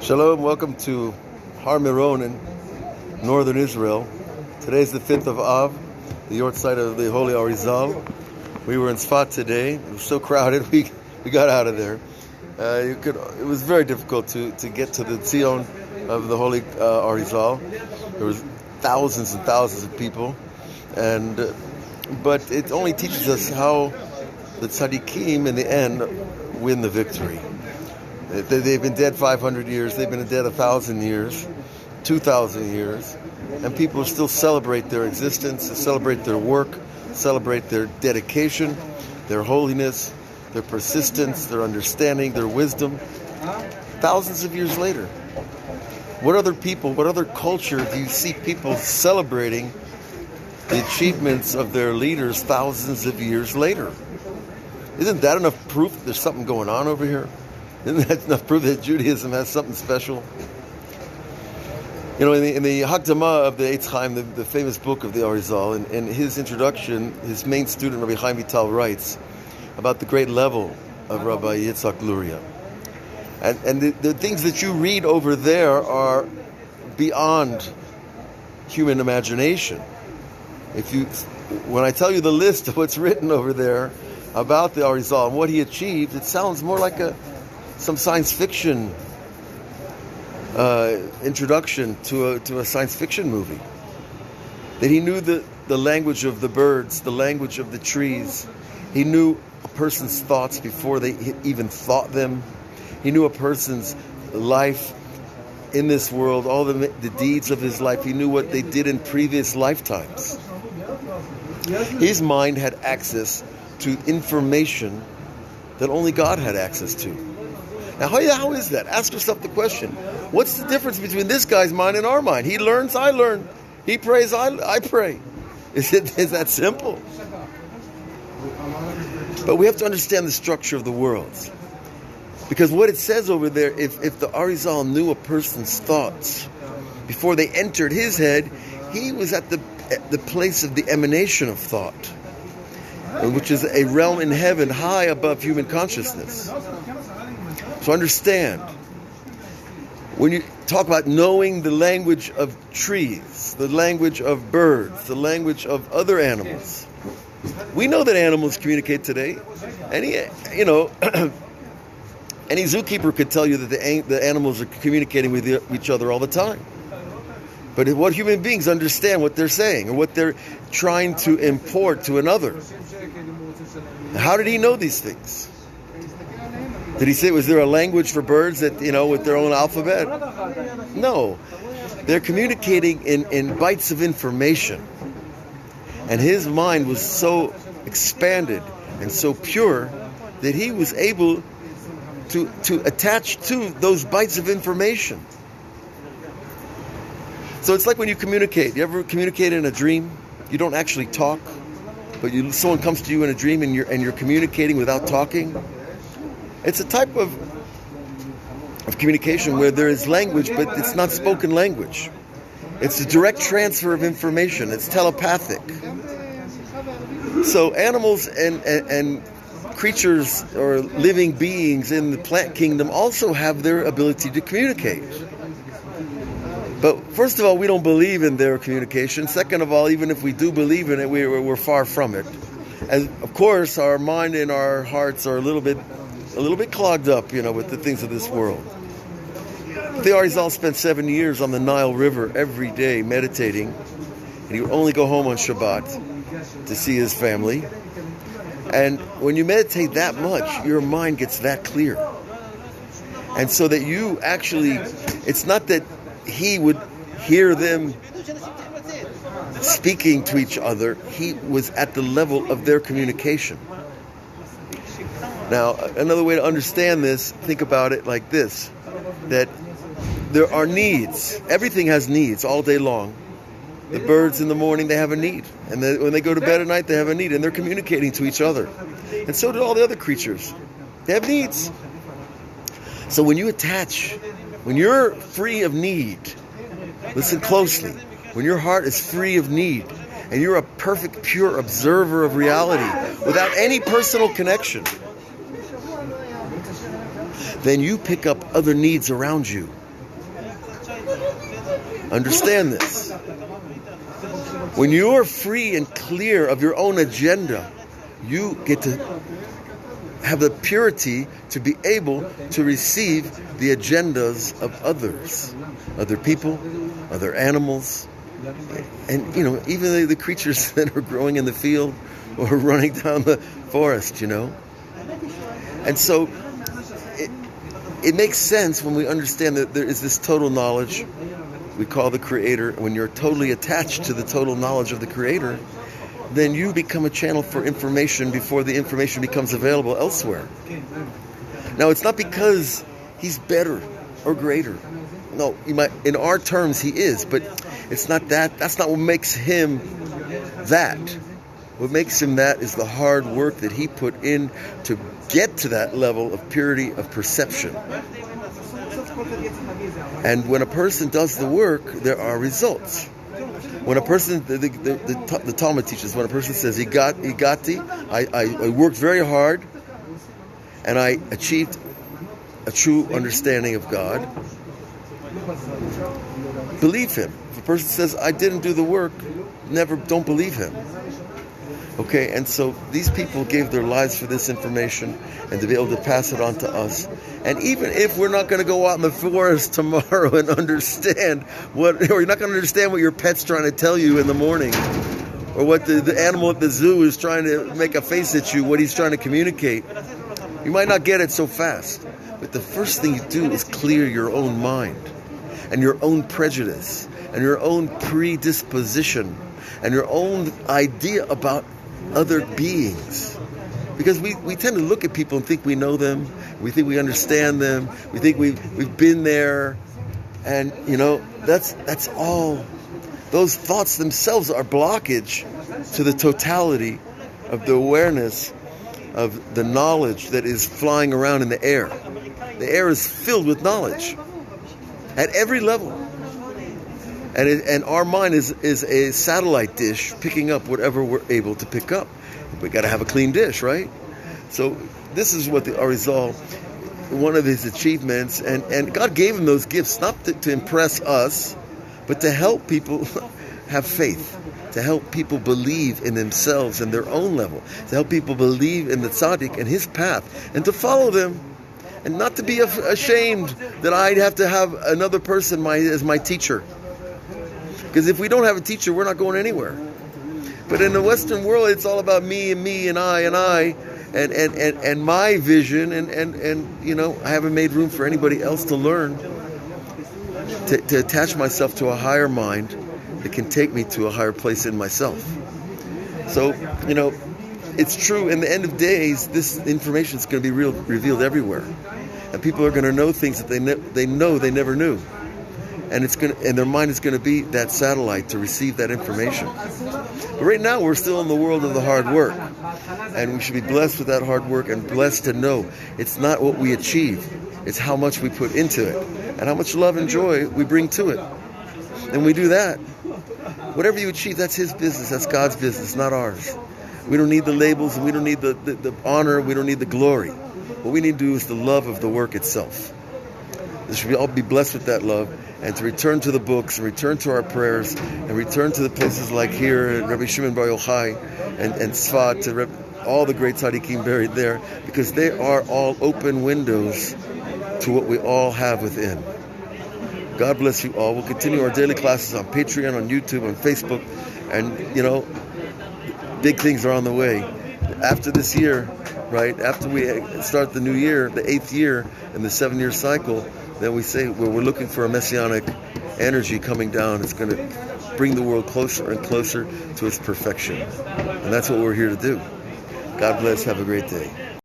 Shalom, welcome to Har Meron in northern Israel. Today's the 5th of Av, the yahrzeit of the holy Arizal. We were in tzfat today. It was so crowded, we got out of there. It was very difficult to get to the Zion of the holy Arizal. There was thousands and thousands of people, but it only teaches us how the tzaddikim in the end win the victory. They've been dead 500 years, they've been dead 1,000 years, 2,000 years, and people still celebrate their existence, celebrate their work, celebrate their dedication, their holiness, their persistence, their understanding, their wisdom, thousands of years later. What other culture do you see people celebrating the achievements of their leaders thousands of years later? Isn't that enough proof that there's something going on over here? Isn't that enough proof that Judaism has something special? You know, in the Hakdama of the Yochai, the famous book of the Arizal, in his introduction, his main student, Rabbi Yitzchak writes about the great level of Rabbi Yitzchak Luria. And the things that you read over there are beyond human imagination. When I tell you the list of what's written over there about the Arizal and what he achieved, it sounds more like some science fiction introduction to a science fiction movie. That he knew the language of the birds, the language of the trees. He knew a person's thoughts before they even thought them. He knew a person's life in this world, all the deeds of his life. He knew what they did in previous lifetimes. His mind had access to information that only God had access to. Now, how is that? Ask yourself the question. What's the difference between this guy's mind and our mind? He learns, I learn. He prays, I pray. Is that simple? But we have to understand the structure of the world. Because what it says over there, if the Arizal knew a person's thoughts before they entered his head, he was at the place of the emanation of thought, which is a realm in heaven high above human consciousness. So understand, when you talk about knowing the language of trees, the language of birds, the language of other animals, we know that animals communicate today. Any zookeeper could tell you that the animals are communicating with each other all the time. But what human beings understand what they're saying or what they're trying to import to another. How did he know these things? Did he say, was there a language for birds that, with their own alphabet? No. They're communicating in bytes of information. And his mind was so expanded and so pure that he was able to attach to those bytes of information. So it's like when you communicate. You ever communicate in a dream? You don't actually talk, but someone comes to you in a dream and you're communicating without talking. It's a type of communication where there is language, but it's not spoken language. It's a direct transfer of information. It's telepathic. So animals and creatures or living beings in the plant kingdom also have their ability to communicate. But first of all, we don't believe in their communication. Second of all, even if we do believe in it, we're far from it. And of course, our mind and our hearts are a little bit clogged up, with the things of this world. The Arizal spent 7 years on the Nile River every day meditating, and he would only go home on Shabbat to see his family. And when you meditate that much, your mind gets that clear. And so that you actually, it's not that he would hear them speaking to each other, he was at the level of their communication. Now, another way to understand this, think about it like this, that there are needs. Everything has needs all day long. The birds in the morning, they have a need. And when they go to bed at night, they have a need. And they're communicating to each other. And so do all the other creatures. They have needs. So when you're free of need, listen closely, when your heart is free of need, and you're a perfect, pure observer of reality without any personal connection, then you pick up other needs around you Understand this. When you are free and clear of your own agenda, you get to have the purity to be able to receive the agendas of others, other people, other animals, and even the creatures that are growing in the field or running down the forest, And so it makes sense when we understand that there is this total knowledge we call the Creator. When you're totally attached to the total knowledge of the Creator, then you become a channel for information before the information becomes available elsewhere. Now, it's not because he's better or greater. No, in our terms he is, but it's not that. That's not what makes him that. What makes him that is the hard work that he put in to get to that level of purity of perception. And when a person does the work, there are results. When a person, the Talmud teaches, when a person says, I worked very hard, and I achieved a true understanding of God, believe him. If a person says, I didn't do the work, don't believe him. Okay, and so these people gave their lives for this information and to be able to pass it on to us. And even if we're not going to go out in the forest tomorrow and understand or you're not going to understand what your pet's trying to tell you in the morning, or what the animal at the zoo is trying to make a face at you, what he's trying to communicate, you might not get it so fast. But the first thing you do is clear your own mind and your own prejudice and your own predisposition and your own idea about other beings. Because we tend to look at people and think we know them, we think we understand them, we think we've been there, and that's all. Those thoughts themselves are blockage to the totality of the awareness of the knowledge that is flying around in the air. The air is filled with knowledge at every level. And our mind is a satellite dish picking up whatever we're able to pick up. We got to have a clean dish, right? So this is what the Arizal, one of his achievements, and God gave him those gifts not to impress us, but to help people have faith, to help people believe in themselves and their own level, to help people believe in the tzaddik and his path, and to follow them, and not to be ashamed that I'd have to have another person as my teacher. Because if we don't have a teacher, we're not going anywhere. But in the Western world, it's all about me and I and my vision, and I haven't made room for anybody else to learn, to attach myself to a higher mind that can take me to a higher place in myself. So, it's true. In the end of days, this information is going to be revealed everywhere, and people are going to know things that they know they never knew. And their mind is going to be that satellite to receive that information. But right now, we're still in the world of the hard work, and we should be blessed with that hard work and blessed to know it's not what we achieve; it's how much we put into it and how much love and joy we bring to it. And we do that. Whatever you achieve, that's His business. That's God's business, not ours. We don't need the labels, and we don't need the honor. We don't need the glory. What we need to do is the love of the work itself. We should all be blessed with that love, and to return to the books, and return to our prayers, and return to the places like here at Rebbe Shimon bar Yochai and tzfat, to all the great tzaddikim buried there, because they are all open windows to what we all have within. God bless you all. We'll continue our daily classes on Patreon, on YouTube, on Facebook, and big things are on the way. After this year, right, after we start the new year, the 8th year in the 7-year cycle, then we say we're looking for a messianic energy coming down. It's going to bring the world closer and closer to its perfection. And that's what we're here to do. God bless. Have a great day.